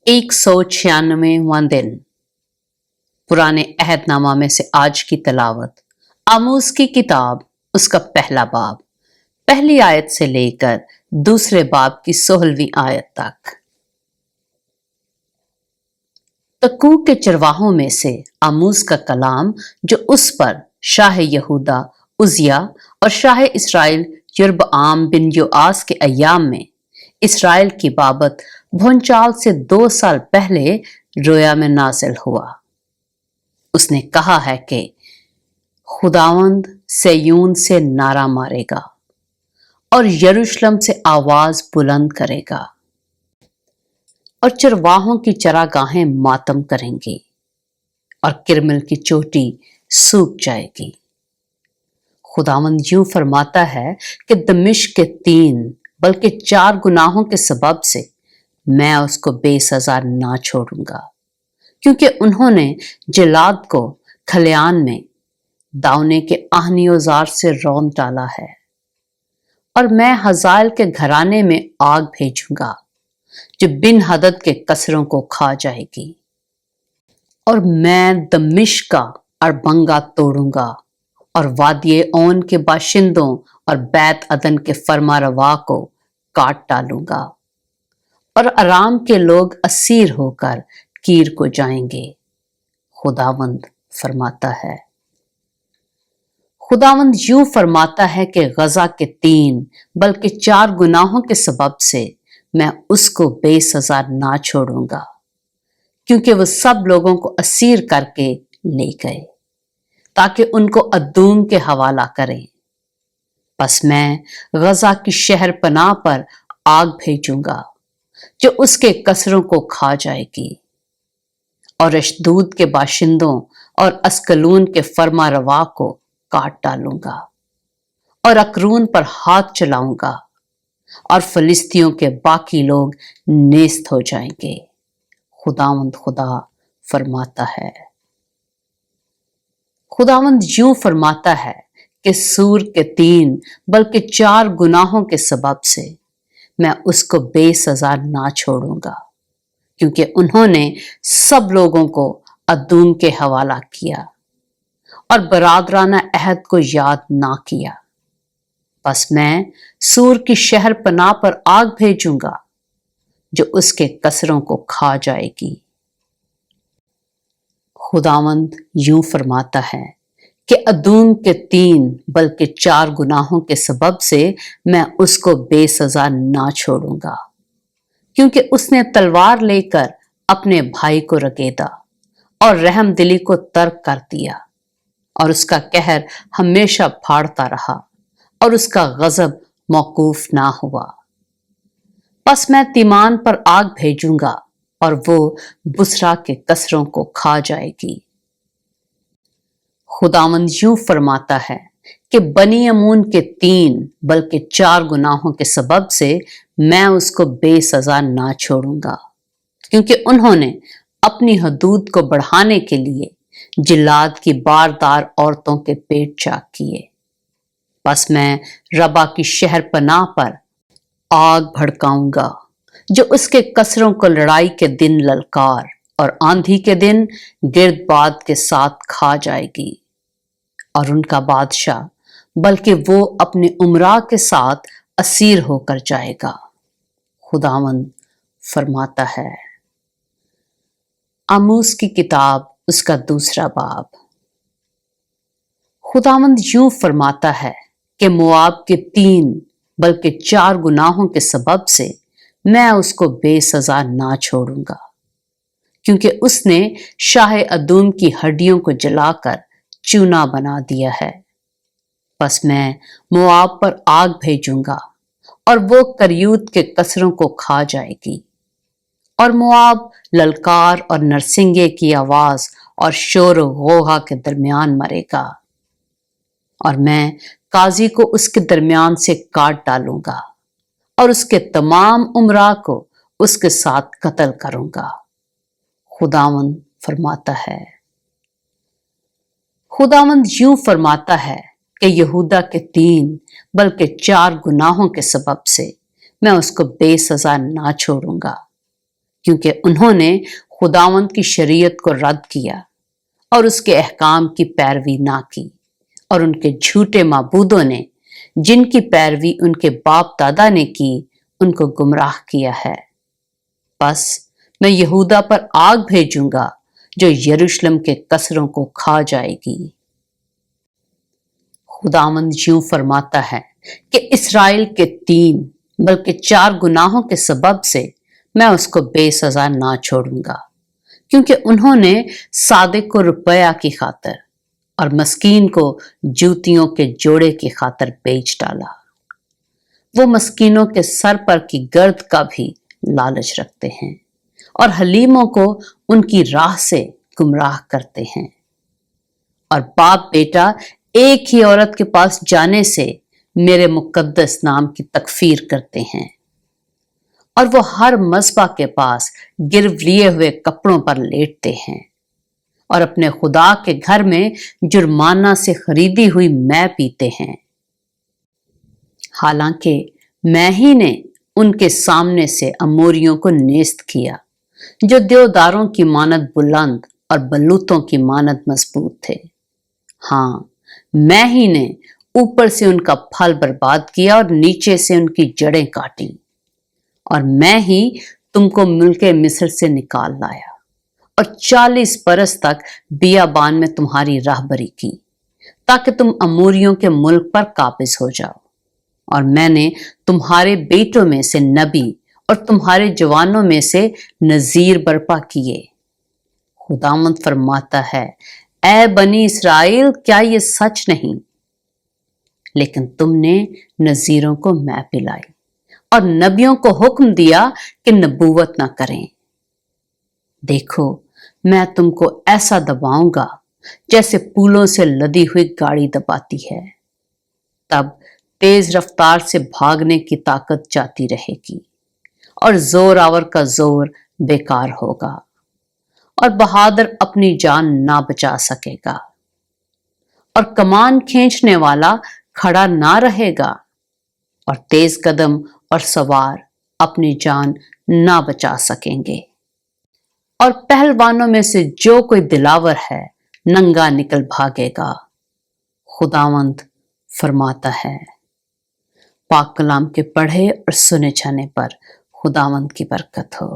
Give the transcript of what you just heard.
196वां दिन। पुराने अहदनामा में से आज की तलावत आमोस की किताब, उसका पहला बाब, पहली आयत से लेकर दूसरे बाब की 16वीं आयत तक। तकू के चरवाहों में से आमोस का कलाम, जो उस पर शाह यहूदा उजिया और शाह इसराइल यरबआम बिन योआस के अय्याम में इसराइल की बाबत भूचाल से 2 साल पहले रोया में नाजिल हुआ। उसने कहा है कि खुदावंद सैयून से नारा मारेगा और यरूशलेम से आवाज बुलंद करेगा और चरवाहों की चरागाहें मातम करेंगी और किरमिल की चोटी सूख जाएगी। खुदावंद यूं फरमाता है कि दमिश्क के 3 बल्कि 4 गुनाहों के सबब से मैं उसको बेसजा ना छोड़ूंगा, क्योंकि उन्होंने जलाद को खलियान में दावने के आहनी औजार से रौंद डाला है। और मैं हजाल के घराने में आग भेजूंगा जो बिन हदद के कसरों को खा जाएगी। और मैं दमिश्क का अड़बंगा तोड़ूंगा और वादिये ओन के बाशिंदों और बैत अदन के फरमा रवा को काट डालूंगा और आराम के लोग असीर होकर कीर को जाएंगे। खुदावंद फरमाता है। खुदावंद यूं फरमाता है कि गजा के 3 बल्कि 4 गुनाहों के सबब से मैं उसको बेसजा ना छोड़ूंगा, क्योंकि वो सब लोगों को असीर करके ले गए ताकि उनको अदूम के हवाला करें। बस मैं गजा की शहर पनाह पर आग भेजूंगा जो उसके कसरों को खा जाएगी और अशदूद के बाशिंदों और अस्कलून के फरमा रवा को काट डालूंगा और अकरून पर हाथ चलाऊंगा और फलिस्तियों के बाकी लोग नेस्त हो जाएंगे। खुदावंद खुदा फरमाता है। खुदावंद यूं फरमाता है कि सूर के 3 बल्कि 4 गुनाहों के सबब से मैं उसको बेसजा ना छोड़ूंगा, क्योंकि उन्होंने सब लोगों को अदूम के हवाला किया और बरादराना अहद को याद ना किया। बस मैं सूर की शहर पनाह पर आग भेजूंगा जो उसके कसरों को खा जाएगी। खुदावंद यूं फरमाता है कि अदूम के 3 बल्कि 4 गुनाहों के सबब से मैं उसको बेसजा ना छोड़ूंगा, क्योंकि उसने तलवार लेकर अपने भाई को रगेदा और रहम दिली को तर्क कर दिया और उसका कहर हमेशा फाड़ता रहा और उसका गजब मौकूफ ना हुआ। बस मैं तीमान पर आग भेजूंगा और वो बुसरा के कसरों को खा जाएगी। खुदावंद यूं फरमाता है कि बनी अमून के 3 बल्कि 4 गुनाहों के सबब से मैं उसको बेसजा ना छोड़ूंगा, क्योंकि उन्होंने अपनी हदूद को बढ़ाने के लिए जिलाद की बारदार औरतों के पेट चाक किए। बस मैं रबा की शहर पनाह पर आग भड़काऊंगा जो उसके कसरों को लड़ाई के दिन ललकार और आंधी के दिन गिरदबाद के साथ खा जाएगी। और उनका बादशाह बल्कि वो अपने उमरा के साथ असीर होकर जाएगा। खुदावंद फरमाता है। आमोस की किताब, उसका दूसरा बाब। खुदावंद यूं फरमाता है कि मोआब के 3 बल्कि 4 गुनाहों के सबब से मैं उसको बेसजा ना छोड़ूंगा, क्योंकि उसने शाह अदूम की हड्डियों को जलाकर चूना बना दिया है। बस मैं मोआब पर आग भेजूंगा और वो करियूत के कसरों को खा जाएगी और मोआब ललकार और नरसिंगे की आवाज और शोर गोहा के दरमियान मरेगा और मैं काजी को उसके दरमियान से काट डालूंगा और उसके तमाम उमरा को उसके साथ कत्ल करूंगा। खुदावंद फरमाता है। खुदावंद यूं फरमाता है कि यहूदा के 3 बल्कि 4 गुनाहों के सबब से मैं उसको बेसजा ना छोड़ूंगा, क्योंकि उन्होंने खुदावंद की शरीयत को रद्द किया और उसके अहकाम की पैरवी ना की, और उनके झूठे माबूदों ने जिनकी पैरवी उनके बाप दादा ने की उनको गुमराह किया है। बस मैं यहूदा पर आग भेजूंगा जो यरूशलेम के कसरों को खा जाएगी। खुदावंद यूं फरमाता है कि इसराइल के 3 बल्कि 4 गुनाहों के सबब से मैं उसको बेसजा ना छोड़ूंगा, क्योंकि उन्होंने सादिक को रुपया की खातिर और मस्कीन को जूतियों के जोड़े की खातिर बेच डाला। वो मस्कीनों के सर पर की गर्द का भी लालच रखते हैं और हलीमों को उनकी राह से गुमराह करते हैं, और बाप बेटा एक ही औरत के पास जाने से मेरे मुकद्दस नाम की तकफीर करते हैं, और वो हर मस्बा के पास गिरव लिए हुए कपड़ों पर लेटते हैं और अपने खुदा के घर में जुर्माना से खरीदी हुई मै पीते हैं। हालांकि मैं ही ने उनके सामने से अमोरियों को नेस्त किया, जो देवदारों की मानद बुलंद और बलूतों की मानद मजबूत थे। हाँ, मैं ही ने ऊपर से उनका फल बर्बाद किया और नीचे से उनकी जड़ें काटी, और मैं ही तुमको मुल्के मिस्र से निकाल लाया और 40 बरस तक बियाबान में तुम्हारी राहबरी की, ताकि तुम अमोरियों के मुल्क पर काबिज हो जाओ। और मैंने तुम्हारे बेटों में से नबी और तुम्हारे जवानों में से नजीर बर्पा किए। खुदावंद फरमाता है, ऐ बनी इसराइल, क्या ये सच नहीं? लेकिन तुमने नजीरों को मैं पिलाई और नबियों को हुक्म दिया कि नबूवत ना करें। देखो, मैं तुमको ऐसा दबाऊंगा जैसे पूलों से लदी हुई गाड़ी दबाती है। तब तेज रफ्तार से भागने की ताकत जाती रहेगी और जोर आवर का जोर बेकार होगा, और बहादुर अपनी जान ना बचा सकेगा, और कमान खींचने वाला खड़ा ना रहेगा, और तेज कदम और सवार अपनी जान ना बचा सकेंगे, और पहलवानों में से जो कोई दिलावर है नंगा निकल भागेगा। खुदावंद फरमाता है। पाक कलाम के पढ़े और सुने जाने पर खुदावंद की बरकत हो।